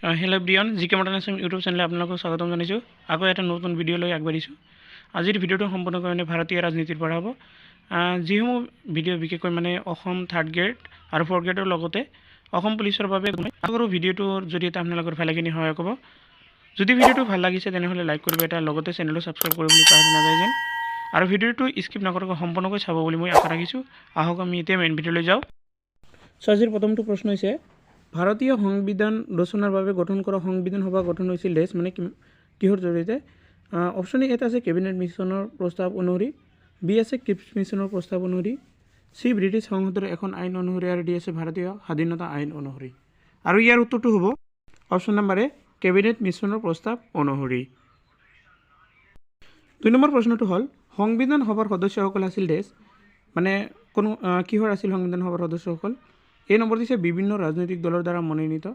Hello' ব্ৰিয়ন G কে modern Assam YouTube চেনেলে আপোনালোকক স্বাগতম জনাইছোঁ। আকৌ এটা নতুন ভিডিঅ' লৈ আগবাঢ়িছোঁ। আজিৰ ভিডিঅ'টো সম্পূৰ্ণকৈ ভাৰতীয় ৰাজনীতিৰ পৰা হ'ব। যিসমূহ ভিডিঅ' বিশেষকৈ অসম 3rd গ্ৰেড আৰু 4th গ্ৰেডৰ লগতে অসম পুলিচৰ বাবে আগৰ ভিডিঅ'টোৰ জৰিয়তে আপোনালোকৰ ভালেখিনি সহায় হ'ব। যদি ভিডিঅ'টো ভাল লাগিছে তেনেহ'লে লাইক কৰিব এটা, লগতে চেনেলটো ছাবস্ক্ৰাইব কৰিবলৈ পাহৰি নাযায় যেন। আৰু ভিডিঅ'টো স্কিপ নকৰাকৈ সম্পূৰ্ণকৈ চাব বুলি মই আশা ৰাখিছোঁ। আহক আমি এতিয়া মেইন ভিডিঅ'লৈ যাওঁ। আজিৰ প্ৰথমটো প্ৰশ্ন হৈছে, ভাৰতীয় সংবিধান ৰচনাৰ বাবে গঠন কৰা সংবিধান সভা গঠন হৈছিল দেশ কিহৰ জৰিয়তে? অপশ্যন এ আছে কেবিনেট মিছনৰ প্ৰস্তাৱ অনুসৰি, বি আছে ক্ৰিপছ মিছনৰ প্ৰস্তাৱ অনুসৰি, চি ব্ৰিটিছ সংসদৰ এখন আইন অনুসৰি, আৰু ডি আছে ভাৰতীয় স্বাধীনতা আইন অনুসৰি। আৰু ইয়াৰ উত্তৰটো হ'ব অপশ্যন নম্বৰ এ কেবিনেট মিছনৰ প্ৰস্তাৱ অনুসৰি। 2 নম্বৰ প্ৰশ্নটো হ'ল, সংবিধান সভাৰ সদস্যসকল আছিল দেশ কোনো কিহৰ আছিল সংবিধান সভাৰ সদস্যসকল? এ নম্বৰ দিছে বিভিন্ন ৰাজনৈতিক দলৰ দ্বাৰা মনোনীত,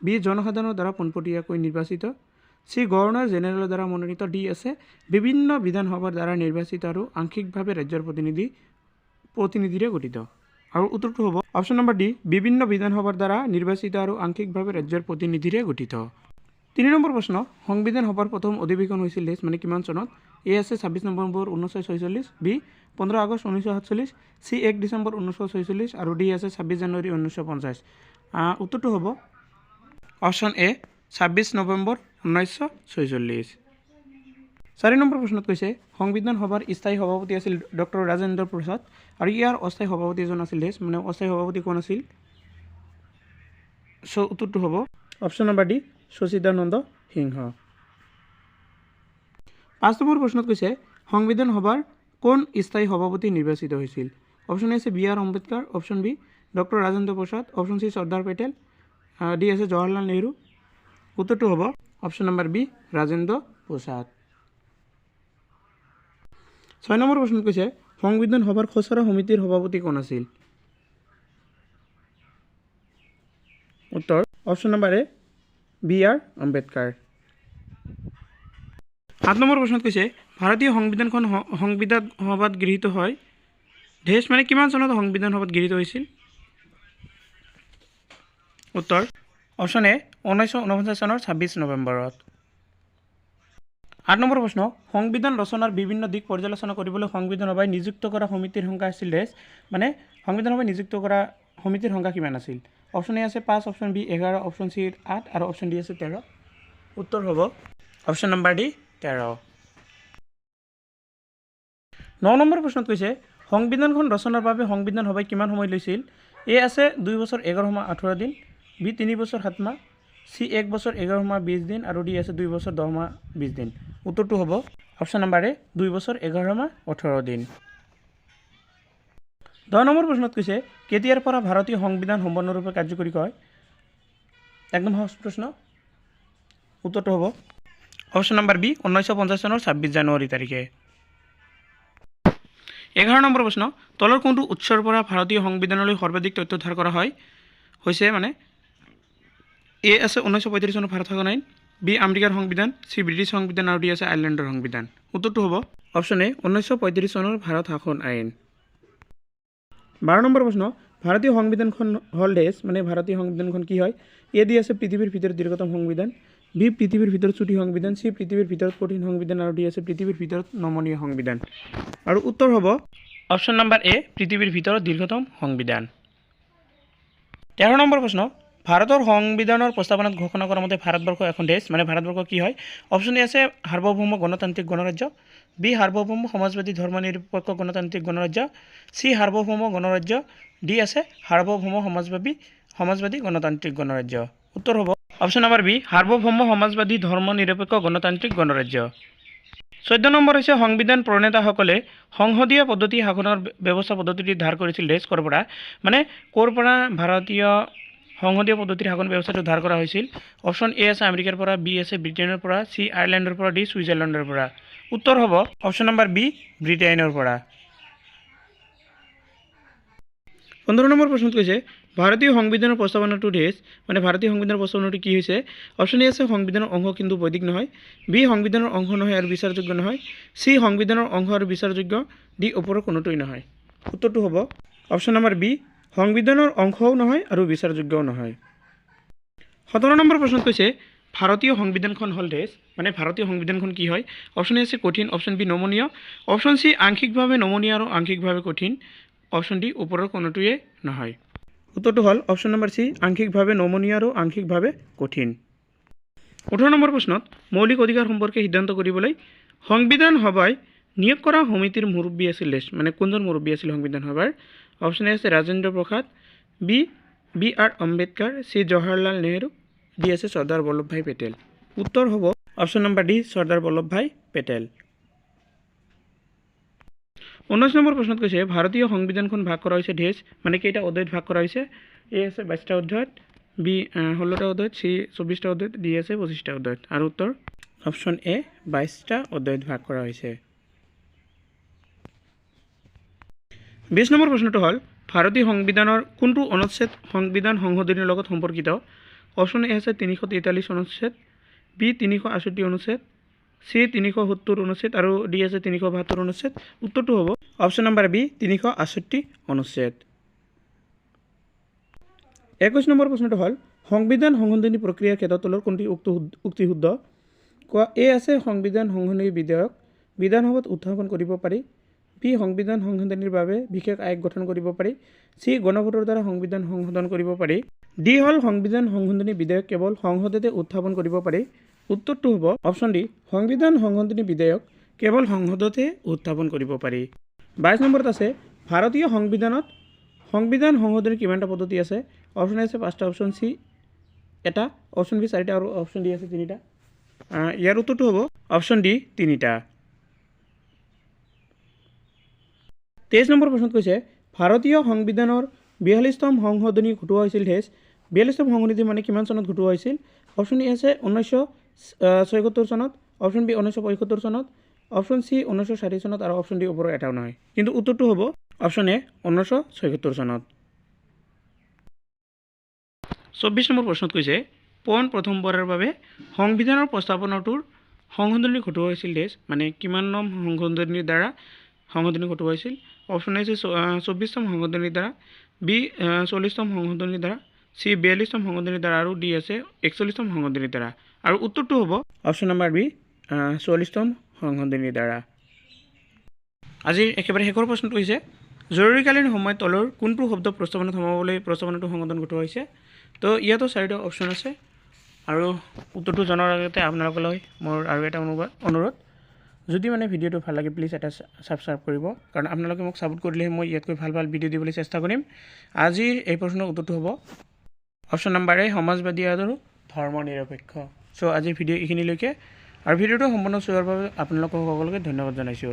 বি জনসাধাৰণৰ দ্বাৰা পোনপটীয়াকৈ নিৰ্বাচিত, চি গভৰ্ণৰ জেনেৰেলৰ দ্বাৰা মনোনীত, ডি আছে বিভিন্ন বিধানসভাৰ দ্বাৰা নিৰ্বাচিত আৰু আংশিকভাৱে ৰাজ্যৰ প্ৰতিনিধিৰে গঠিত। আৰু উত্তৰটো হ'ব অপশ্যন নম্বৰ ডি বিভিন্ন বিধানসভাৰ দ্বাৰা নিৰ্বাচিত আৰু আংশিকভাৱে ৰাজ্যৰ প্ৰতিনিধিৰে গঠিত। 3 নম্বৰ প্ৰশ্ন, সংবিধান সভাৰ প্ৰথম অধিৱেশন হৈছিল দেশ কিমান চনত? এ আছে 26 নৱেম্বৰ 1946, বি 15 আগষ্ট 1947, চি 1 ডিচেম্বৰ 1946, আৰু ডি আছে 26 জানুৱাৰী 1950। উত্তৰটো হ'ব অপশ্যন এ 26 নৱেম্বৰ 1946। 4 নম্বৰ প্ৰশ্নত কৈছে, সংবিধান সভাৰ স্থায়ী সভাপতি আছিল ডক্টৰ ৰাজেন্দ্ৰ প্ৰসাদ, আৰু ইয়াৰ অস্থায়ী সভাপতি এজন আছিল দেশ অস্থায়ী সভাপতি কোন আছিল? উত্তৰটো হ'ব অপশ্যন নম্বৰ ডি সচিদানন্দ সিংহ। 5 নম্বৰ প্ৰশ্নত কৈছে, সংবিধান সভাৰ কোন স্থায়ী সভাপতি নিৰ্বাচিত হৈছিল? অপশ্যন এ আছে B R Ambedkar, option B doctor Rajendra Prasad, option C Sardar Patel, D আছে জৱাহৰলাল নেহৰু। উত্তৰটো হ'ব option number B Rajendra Prasad. 6 number প্ৰশ্নত কৈছে, সংবিধান সভাৰ খচৰা সমিতিৰ সভাপতি কোন আছিল? উত্তৰ option number A B R Ambedkar. 7 number প্ৰশ্নত কৈছে, ভাৰতীয় সংবিধানখন সংবিধান সভাত গৃহীত হয় দেশ কিমান চনত সংবিধান সভাত গৃহীত হৈছিল? উত্তৰ অপশ্যন এ 1949 চনৰ 26 নৱেম্বৰত। 8 নম্বৰ প্ৰশ্ন, সংবিধান ৰচনাৰ বিভিন্ন দিশ পৰ্যালোচনা কৰিবলৈ সংবিধান সভাই নিযুক্ত কৰা সমিতিৰ সংখ্যা আছিল দেশ সংবিধান সভাই নিযুক্ত কৰা সমিতিৰ সংখ্যা কিমান আছিল? অপশ্যন এ আছে 5, অপশ্যন বি 11, অপশ্যন চি 8, আৰু অপশ্যন ডি আছে 13। উত্তৰ হ'ব অপশ্যন নম্বৰ ডি 13। 9 নম্বৰ প্ৰশ্নত কৈছে, সংবিধানখন ৰচনাৰ বাবে সংবিধান সভাই কিমান সময় লৈছিল? এ আছে 2 বছৰ 11 মাহ 18 দিন, বি 3 বছৰ 7 মাহ, চি 1 বছৰ 11 মাহ 20 দিন, আৰু ডি আছে 2 বছৰ 10 মাহ 20 দিন। উত্তৰটো হ'ব অপশ্যন নম্বৰ এ 2 বছৰ 11 মাহ 18 দিন। 10 নম্বৰ প্ৰশ্নত কৈছে, কেতিয়াৰ পৰা ভাৰতীয় সংবিধান সম্পূৰ্ণৰূপে কাৰ্যকৰী হয়? একদম সহজ প্ৰশ্ন। উত্তৰটো হ'ব অপশ্যন নম্বৰ বি 1950 চনৰ 26 জানুৱাৰী তাৰিখে। 11 নম্বৰ প্ৰশ্ন, তলৰ কোনটো উৎসৰ পৰা ভাৰতীয় সংবিধানলৈ সৰ্বাধিক তথ্য ধাৰ কৰা হৈছে এ আছে 1935 চনৰ ভাৰত শাসন আইন, বি আমেৰিকাৰ সংবিধান, চি ব্ৰিটিছ সংবিধান, আৰু ডি আছে আয়াৰলেণ্ডৰ সংবিধান। উত্তৰটো হ'ব অপশ্যন এ 1935 চনৰ ভাৰত শাসন আইন। 12 নম্বৰ প্ৰশ্ন, ভাৰতীয় সংবিধানখন হ'ল দেশ ভাৰতীয় সংবিধানখন কি হয়? এ দি আছে পৃথিৱীৰ ভিতৰত দীৰ্ঘতম সংবিধান, বি পৃথিৱীৰ ভিতৰত চুটি সংবিধান, চি পৃথিৱীৰ ভিতৰত কঠিন সংবিধান, আৰু ডি আছে পৃথিৱীৰ ভিতৰত নমনীয় সংবিধান। আৰু উত্তৰ হ'ব অপশ্যন নম্বৰ এ পৃথিৱীৰ ভিতৰত দীৰ্ঘতম সংবিধান। 13 নম্বৰ প্ৰশ্ন, ভাৰতৰ সংবিধানৰ প্ৰস্তাৱনাত ঘোষণা কৰা মতে ভাৰতবৰ্ষ এখন দেশ ভাৰতবৰ্ষ কি হয়? অপশ্যন এ আছে সাৰ্বভৌম গণতান্ত্ৰিক গণৰাজ্য, বি সাৰ্বভৌম সমাজবাদী ধৰ্ম নিৰপেক্ষ গণতান্ত্ৰিক গণৰাজ্য, চি সাৰ্বভৌম গণৰাজ্য, ডি আছে সাৰ্বভৌম সমাজবাদী গণতান্ত্ৰিক গণৰাজ্য। উত্তৰ হ'ব অপশ্যন নম্বৰ বি সাৰ্বভৌম সমাজবাদী ধৰ্ম নিৰপেক্ষ গণতান্ত্ৰিক গণৰাজ্য। 14 নম্বৰ হৈছে, সংবিধান প্ৰণেতাসকলে সংসদীয় পদ্ধতি শাসনৰ ব্যৱস্থা পদ্ধতিটি ধাৰ কৰিছিল দেশ ক'ৰ পৰা? ক'ৰ পৰা ভাৰতীয় সংসদীয় পদ্ধতিৰ শাসন ব্যৱস্থাটো ধাৰ কৰা হৈছিল? অপশ্যন এ আছে আমেৰিকাৰ পৰা, বি আছে ব্ৰিটেইনৰ পৰা, চি আয়াৰলেণ্ডৰ পৰা, ডি ছুইজাৰলেণ্ডৰ পৰা। উত্তৰ হ'ব অপশ্যন নম্বৰ বি ব্ৰিটেইনৰ পৰা। 15 নম্বৰ প্ৰশ্নত কৈছে, ভাৰতীয় সংবিধানৰ প্ৰস্তাৱনাটো দেশ ভাৰতীয় সংবিধানৰ প্ৰস্তাৱনাটো কি হৈছে? অপশ্যন এ আছে সংবিধানৰ অংশ কিন্তু বৈদিক নহয়, বি সংবিধানৰ অংশ নহয় আৰু বিচাৰযোগ্য নহয়, চি সংবিধানৰ অংশ আৰু বিচাৰযোগ্য, ডি ওপৰৰ কোনোটোৱেই নহয়। উত্তৰটো হ'ব অপশ্যন নম্বৰ বি সংবিধানৰ অংশও নহয় আৰু বিচাৰযোগ্যও নহয়। 17 নম্বৰ প্ৰশ্নত কৈছে ভাৰতীয় সংবিধানখন হ'ল দেশ মানে ভাৰতীয় সংবিধানখন কি হয় অপশ্যন এ আছে কঠিন অপশ্যন বি নমনীয় অপশ্যন চি আংশিকভাৱে নমনীয় আৰু আংশিকভাৱে কঠিন অপশ্যন ডি ওপৰৰ কোনোটোৱে নহয় উত্তৰটো হ'ল অপশ্যন নম্বৰ চি আংশিকভাৱে নমনীয় আৰু আংশিকভাৱে কঠিন 18 নম্বৰ প্ৰশ্নত মৌলিক অধিকাৰ সম্পৰ্কে সিদ্ধান্ত কৰিবলৈ সংবিধান সভাই নিয়োগ কৰা সমিতিৰ মুৰব্বী আছিল দেশ মানে কোনজন মুৰব্বী আছিল সংবিধান সভাৰ অপশ্যন এ আছে Rajendra Prasad B R Ambedkar C Jawaharlal Nehru D আছে চৰ্দাৰ বল্লভভাই পেটেল উত্তৰ হ'ব option number D Sardar Vallabhbhai Patel 19 number প্ৰশ্নত কৈছে ভাৰতীয় সংবিধানখন ভাগ কৰা হৈছে দেশ মানে কেইটা অধ্যায়ত ভাগ কৰা হৈছে এ আছে 22টা অধ্যায়ত বি 16টা অধ্যায়ত চি 24টা অধ্যায়ত ডি আছে 25টা অধ্যায়ত আৰু উত্তৰ অপশ্যন এ 22টা অধ্যায়ত ভাগ কৰা হৈছে 20 নম্বৰ প্ৰশ্নটো হ'ল ভাৰতীয় সংবিধানৰ কোনটো অনুচ্ছেদ সংবিধান সংশোধনীৰ লগত সম্পৰ্কিত অপশ্যন এ আছে 343 অনুচ্ছেদ বি 368 অনুচ্ছেদ চি 370 অনুচ্ছেদ আৰু ডি আছে 372 অনুচ্ছেদ উত্তৰটো হ'ব অপশ্যন নম্বৰ বি 368 অনুচ্ছেদ 21 নম্বৰ প্ৰশ্নটো হ'ল সংবিধান সংশোধনী প্ৰক্ৰিয়াৰ ক্ষেত্ৰত তলৰ কোনটি উক্তি শুদ্ধ কোৱা এ আছে সংবিধান সংশোধনী বিধেয়ক বিধানসভাত উত্থাপন কৰিব পাৰি বি সংবিধান সংশোধনীৰ বাবে বিশেষ আয়োগ গঠন কৰিব পাৰি চি গণভোটৰ দ্বাৰা সংবিধান সংশোধন কৰিব পাৰি ডি হ'ল সংবিধান সংশোধনী বিধেয়ক কেৱল সংসদতে উত্থাপন কৰিব পাৰি উত্তৰটো হ'ব অপশ্যন ডি সংবিধান সংশোধনী বিধেয়ক কেৱল সংসদতে উত্থাপন কৰিব পাৰি 22 নম্বৰত আছে ভাৰতীয় সংবিধানত সংবিধান সংশোধনীৰ কিমানটা পদ্ধতি আছে অপশ্যন এ আছে 5টা অপশ্যন চি এটা অপশ্যন বি 4টা আৰু অপশ্যন ডি আছে 3টা ইয়াৰ উত্তৰটো হ'ব অপশ্যন ডি 3টা 23 নম্বৰ প্ৰশ্নত কৈছে ভাৰতীয় সংবিধানৰ 42তম সংশোধনী ঘটোৱা হৈছিল দেশ 42তম সংশোধনী মানে কিমান চনত ঘটোৱা হৈছিল অপশ্যন এ আছে 1976 চনত অপশ্যন বি 1975 চনত অপশ্যন চি 1960 চনত আৰু অপশ্যন ডি ওপৰৰ এটাও নহয় কিন্তু উত্তৰটো হ'ব অপশ্যন এ 1976 চনত 24 নম্বৰ প্ৰশ্নত কৈছে পোন প্ৰথমবাৰৰ বাবে সংবিধানৰ প্ৰস্তাৱনাটোৰ সংশোধনী ঘটোৱা হৈছিল দেশ মানে কিমান নং সংশোধনীৰ দ্বাৰা সংশোধনী ঘটোৱা হৈছিল অপশ্যন এ আছে 24তম সংশোধনীৰ দ্বাৰা বি 40তম সংশোধনীৰ দ্বাৰা চি 42তম সংশোধনীৰ দ্বাৰা আৰু ডি আছে 41তম সংশোধনীৰ দ্বাৰা আৰু উত্তৰটো হ'ব অপশ্যন নম্বৰ বি 44তম সংশোধনীৰ দ্বাৰা আজিৰ একেবাৰে শেষৰ প্ৰশ্নটো হৈছে জৰুৰীকালীন সময়ত তলৰ কোনটো শব্দ প্ৰস্তাৱনাত সোমাবলৈ প্ৰস্তাৱনাটো সংশোধন ঘটোৱা হৈছে তো ইয়াতো 4টা অপশ্যন আছে আৰু উত্তৰটো জনাৰ আগতে আপোনালোকলৈ মোৰ আৰু এটা অনুৰোধ যদি মানে ভিডিঅ'টো ভাল লাগে প্লিজ এটা ছাবস্ক্ৰাইব কৰিব কাৰণ আপোনালোকে মোক ছাপোৰ্ট কৰিলেহে মই ইয়াতকৈ ভাল ভাল ভিডিঅ' দিবলৈ চেষ্টা কৰিম আজিৰ এই প্ৰশ্নৰ উত্তৰটো হ'ব অপশ্যন নম্বৰ এ সমাজবাদী আৰু ধৰ্ম নিৰপেক্ষ চ' আজিৰ ভিডিঅ' এইখিনিলৈকে আৰু ভিডিঅ'টো সম্পূৰ্ণ চোৱাৰ বাবে আপোনালোকক সকলোকে ধন্যবাদ জনাইছোঁ